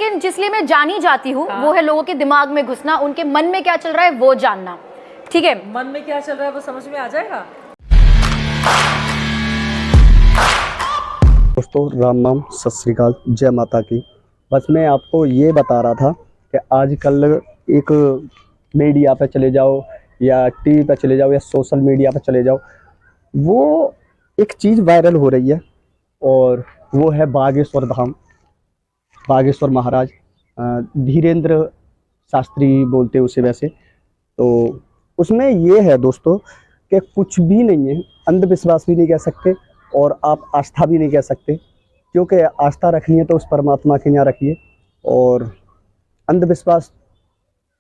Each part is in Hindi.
लेकिन जिस लिए मैं जानी जाती हूँ वो है लोगों के दिमाग में घुसना, उनके मन में क्या चल रहा है वो जानना। ठीक है, मन में क्या चल रहा है वो समझ में आ जाएगा। दोस्तों राम राम, सत श्री अकाल, जय माता की। बस मैं आपको ये बता रहा था कि आजकल एक मीडिया पे चले जाओ या टीवी पे चले जाओ या सोशल मीडिया पे चले जाओ, वो एक चीज़ वायरल हो रही है और वो है बागेश्वर धाम, बागेश्वर महाराज। धीरेंद्र शास्त्री बोलते हैं उसे वैसे। तो उसमें ये है दोस्तों कि कुछ भी नहीं है, अंधविश्वास भी नहीं कह सकते और आप आस्था भी नहीं कह सकते, क्योंकि आस्था रखनी है तो उस परमात्मा के यहाँ रखिए, और अंधविश्वास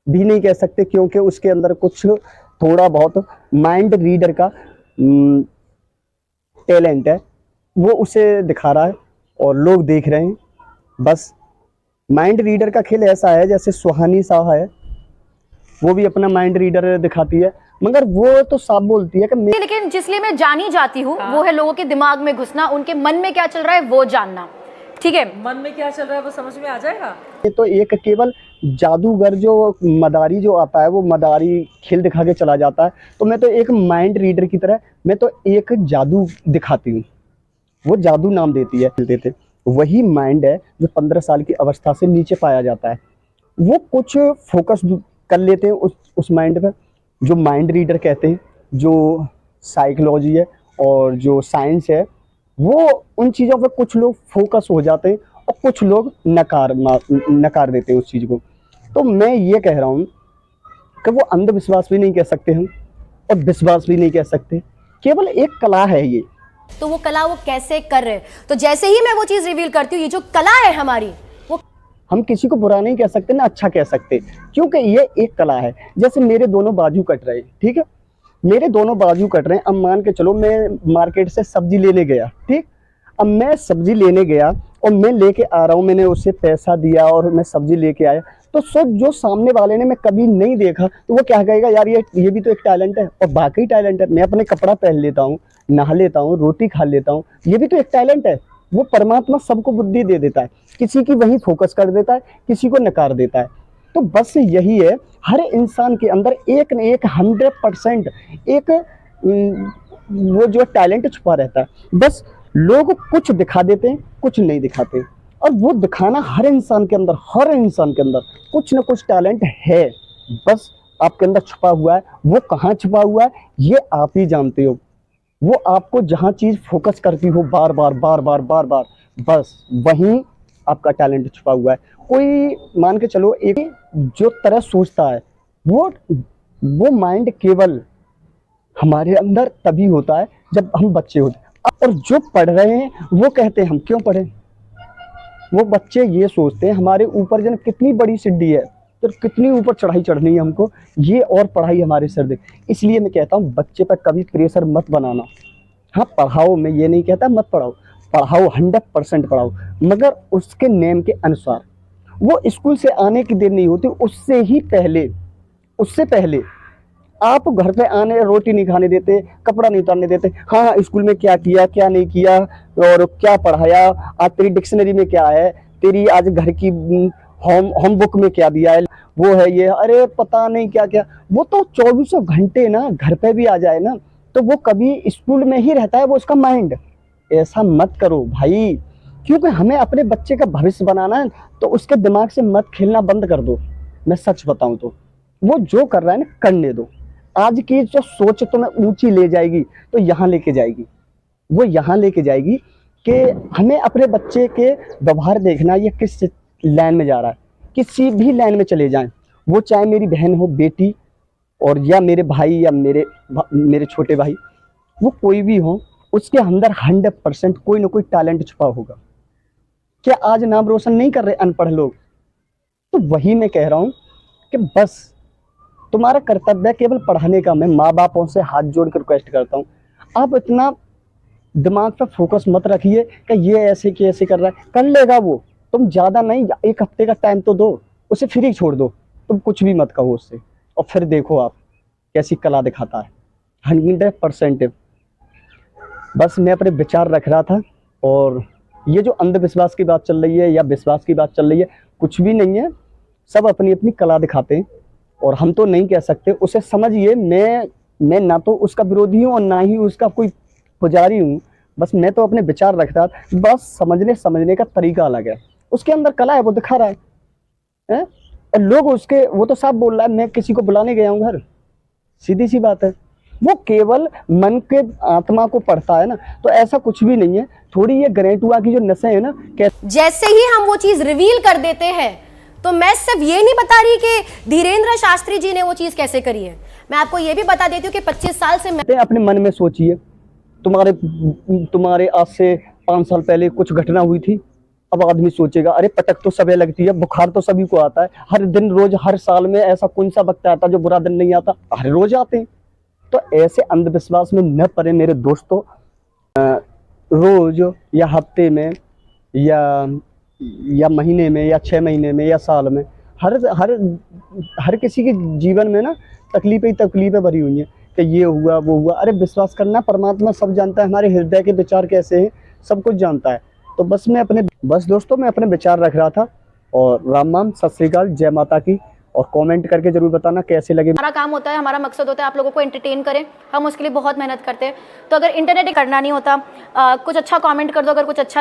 भी नहीं कह सकते क्योंकि उसके अंदर कुछ थोड़ा बहुत माइंड रीडर का टैलेंट है, वो उसे दिखा रहा है और लोग देख रहे हैं। बस माइंड रीडर का खेल ऐसा है जैसे सुहानी शाह है, वो भी अपना माइंड रीडर दिखाती है, मगर वो तो साफ बोलती है कि लेकिन जिस लिए मैं जानी जाती हूँ वो है लोगों के दिमाग में घुसना, उनके मन में क्या चल रहा है वो जानना। ठीक है, मन में क्या चल रहा है वो समझ में आ जाएगा। ये तो एक केवल जादूगर जो मदारी जो आता है वो मदारी खेल दिखा के चला जाता है, तो मैं तो एक माइंड रीडर की तरह मैं तो एक जादू दिखाती हूँ, वो जादू नाम देती है देते। वही माइंड है जो 15 साल की अवस्था से नीचे पाया जाता है, वो कुछ फोकस कर लेते हैं उस माइंड पर, जो माइंड रीडर कहते हैं, जो साइकोलॉजी है और जो साइंस है, वो उन चीज़ों पे कुछ लोग फोकस हो जाते हैं और कुछ लोग नकार देते हैं उस चीज़ को। तो मैं ये कह रहा हूँ कि वो अंधविश्वास भी नहीं कह सकते हम और विश्वास भी नहीं कह सकते, केवल एक कला है ये। तो वो कला वो कैसे कर रहे हैं, तो जैसे ही मैं वो चीज रिवील करती हूँ, ये जो कला है हमारी, वो हम किसी को बुरा नहीं कह सकते ना अच्छा कह सकते, क्योंकि ये एक कला है। जैसे मेरे दोनों बाजू कट रहे हैं, ठीक है, मेरे दोनों बाजू कट रहे हैं। अब मान के चलो मैं मार्केट से सब्जी लेने गया, ठीक, अब मैं सब्जी लेने गया और मैं लेके आ रहा हूँ, मैंने उससे पैसा दिया और मैं सब्जी लेके आया, तो सोच जो सामने वाले ने मैं कभी नहीं देखा तो वो क्या कहेगा, यार ये भी तो एक टैलेंट है, और बाकी टैलेंट है। मैं अपने कपड़ा पहन लेता हूँ, नहा लेता हूँ, रोटी खा लेता हूँ, ये भी तो एक टैलेंट है। वो परमात्मा सबको बुद्धि दे देता है, किसी की वही फोकस कर देता है, किसी को नकार देता है। तो बस यही है, हर इंसान के अंदर एक न एक 100% एक वो जो टैलेंट छुपा रहता है। बस लोग कुछ दिखा देते हैं, कुछ नहीं दिखाते, और वो दिखाना हर इंसान के अंदर कुछ ना कुछ टैलेंट है, बस आपके अंदर छुपा हुआ है। वो कहाँ छुपा हुआ है ये आप ही जानते हो। वो आपको जहाँ चीज़ फोकस करती हो बार बार, बस वहीं आपका टैलेंट छुपा हुआ है। कोई मान के चलो एक जो तरह सोचता है, वो माइंड केवल हमारे अंदर तभी होता है जब हम बच्चे होते हैं। और जो पढ़ रहे हैं वो कहते हैं हम क्यों पढ़ें, वो बच्चे ये सोचते हैं हमारे ऊपर जन कितनी बड़ी सीढ़ी है, तो कितनी ऊपर चढ़ाई चढ़नी है हमको, ये और पढ़ाई हमारे सर दे। इसलिए मैं कहता हूँ बच्चे पर कभी प्रेशर मत बनाना। हाँ पढ़ाओ, मैं ये नहीं कहता मत पढ़ाओ, पढ़ाओ 100% पढ़ाओ, मगर उसके नेम के अनुसार। वो स्कूल से आने की देर नहीं होती, उससे पहले आप घर पे आने रोटी नहीं खाने देते, कपड़ा नहीं उतारने देते। हाँ स्कूल में क्या किया क्या नहीं किया और क्या पढ़ाया, आज तेरी डिक्शनरी में क्या है, तेरी आज घर की होम बुक में क्या दिया है, वो है ये, अरे पता नहीं क्या क्या। वो तो 24 घंटे ना घर पे भी आ जाए ना, तो वो कभी स्कूल में ही रहता है वो उसका माइंड। ऐसा मत करो भाई, क्योंकि हमें अपने बच्चे का भविष्य बनाना है, तो उसके दिमाग से मत खेलना बंद कर दो। मैं सच बताऊं तो वो जो कर रहा है ना करने दो। आज की जो सोच तुम्हें ऊंची ले जाएगी तो यहाँ लेके जाएगी, वो यहाँ लेके जाएगी कि हमें अपने बच्चे के व्यवहार देखना, ये किस लाइन में जा रहा है। किसी भी लाइन में चले जाएं, वो चाहे मेरी बहन हो, बेटी, और या मेरे भाई या मेरे छोटे भाई, वो कोई भी हो, उसके अंदर 100% कोई ना कोई टैलेंट छुपा होगा। क्या आज नाम रोशन नहीं कर रहे अनपढ़ लोग? तो वही मैं कह रहा हूँ कि बस तुम्हारा कर्तव्य है केवल पढ़ाने का। मैं माँ बापों से हाथ जोड़ कर रिक्वेस्ट करता हूँ, आप इतना दिमाग पर फोकस मत रखिए कि ये ऐसे कि ऐसे कर रहा है, कर लेगा वो। तुम ज़्यादा नहीं, 1 हफ्ते का टाइम तो दो, उसे फ्री छोड़ दो, तुम कुछ भी मत कहो उससे, और फिर देखो आप कैसी कला दिखाता है। 100%। बस मैं अपने विचार रख रहा था, और ये जो अंधविश्वास की बात चल रही है या विश्वास की बात चल रही है, कुछ भी नहीं है, सब अपनी अपनी कला दिखाते हैं और हम तो नहीं कह सकते। उसे समझिए, मैं ना तो उसका विरोधी हूँ और ना ही उसका कोई पुजारी हूँ, बस मैं तो अपने विचार रख रहा था, बस समझने का तरीका अलग है। उसके अंदर कला है, वो दिखा रहा है? और लोग उसके, वो तो साफ बोल रहा है मैं किसी को बुलाने गया हूँ घर, सीधी सी बात है। वो केवल मन के आत्मा को पढ़ता है ना, तो ऐसा कुछ भी नहीं है। थोड़ी ये ग्रेटुआ की जो नसें है ना, जैसे ही हम वो चीज रिवील कर देते हैं, तो मैं सिर्फ ये नहीं बता रही कि धीरेन्द्र शास्त्री जी ने वो चीज कैसे करी है, मैं आपको ये भी बता देती हूँ कि 25 साल से मैं अपने मन में सोचिए, तुम्हारे आज से 5 साल पहले कुछ घटना हुई थी। अब आदमी सोचेगा अरे पटक तो सबे लगती है, बुखार तो सभी को आता है, हर दिन रोज हर साल में ऐसा कौन सा वक्त आता जो बुरा दिन नहीं आता, हर रोज आते हैं। तो ऐसे अंधविश्वास में न पड़े मेरे दोस्तों। रोज या हफ्ते में या महीने में या 6 महीने में या साल में हर किसी के जीवन में ना तकलीफें भरी हुई हैं कि ये हुआ वो हुआ। अरे विश्वास करना, परमात्मा सब जानता है, हमारे हृदय के विचार कैसे हैं सब कुछ जानता है। तो बस दोस्तों मैं अपने विचार रख रहा था। और राम, सत श्री अकाल, जय माता की। और कमेंट करके जरूर बताना कैसे लगे। हमारा काम होता है, हमारा मकसद होता है आप लोगों को एंटरटेन करें, हम उसके लिए बहुत मेहनत करते हैं। तो अगर इंटरनेट करना नहीं होता, कुछ अच्छा कमेंट कर दो, अगर कुछ अच्छा